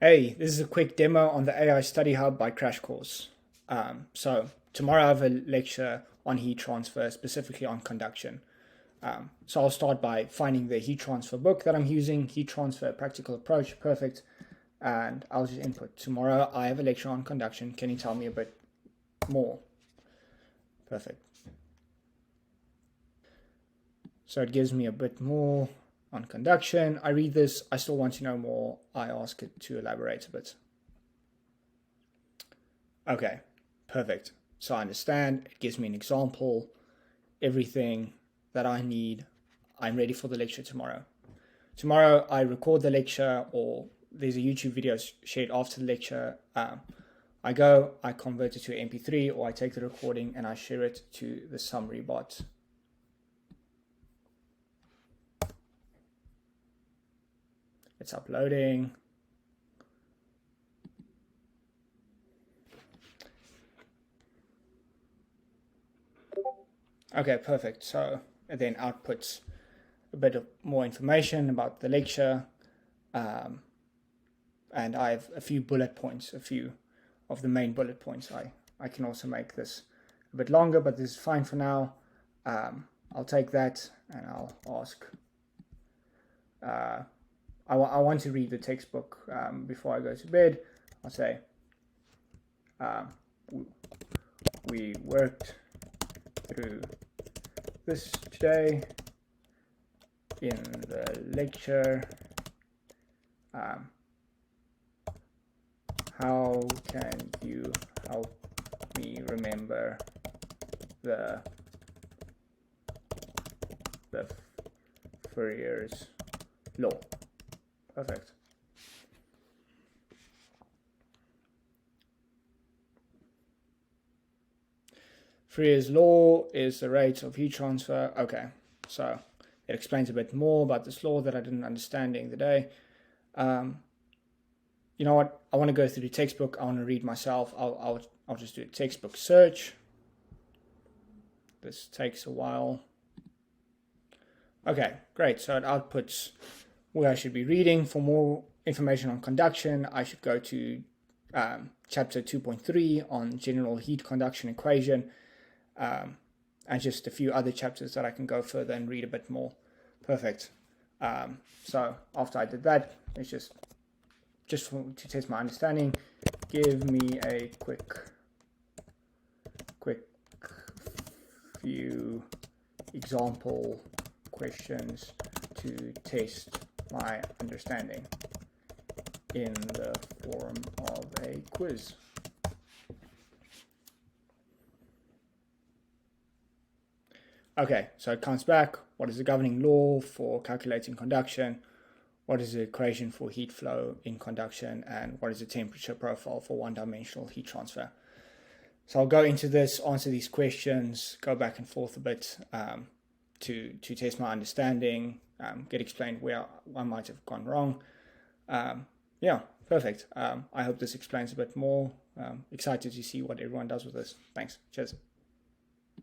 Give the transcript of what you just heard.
Hey, this is a quick demo on the AI Study Hub by Crash Course. So tomorrow I have a lecture on heat transfer, specifically on conduction. So I'll start by finding the heat transfer book that I'm using, heat transfer practical approach, perfect. And I'll just input, tomorrow I have a lecture on conduction. Can you tell me a bit more? Perfect. So it gives me a bit more on conduction. I read this, I still want to know more. I ask it to elaborate a bit. Okay, perfect. So I understand, it gives me an example, everything that I need. I'm ready for the lecture tomorrow. Tomorrow I record the lecture, or there's a YouTube video shared after the lecture. I convert it to an MP3, or I take the recording and I share it to the summary bot. It's uploading. Okay, perfect. So it then outputs a bit of more information about the lecture. And I have a few bullet points, a few of the main bullet points. I can also make this a bit longer, but this is fine for now. I'll take that and I'll ask. I want to read the textbook before I go to bed. I'll say, we worked through this today in the lecture. How can you help me remember the Fourier's law? Perfect. Fourier's law is the rate of heat transfer. Okay, so it explains a bit more about this law that I didn't understand during the day. You know what? I want to go through the textbook. I want to read myself. I'll just do a textbook search. This takes a while. Okay, great. So it outputs where I should be reading. For more information on conduction, I should go to chapter 2.3 on general heat conduction equation, and just a few other chapters that I can go further and read a bit more. Perfect. So after I did that, it's just to test my understanding, give me a quick few example questions to test my understanding in the form of a quiz. Okay, so it comes back. What is the governing law for calculating conduction? What is the equation for heat flow in conduction? And what is the temperature profile for one-dimensional heat transfer? So I'll go into this, answer these questions, go back and forth a bit to test my understanding, get explained where I might have gone wrong. Yeah, perfect. I hope this explains a bit more. Excited to see what everyone does with this. Thanks. Cheers.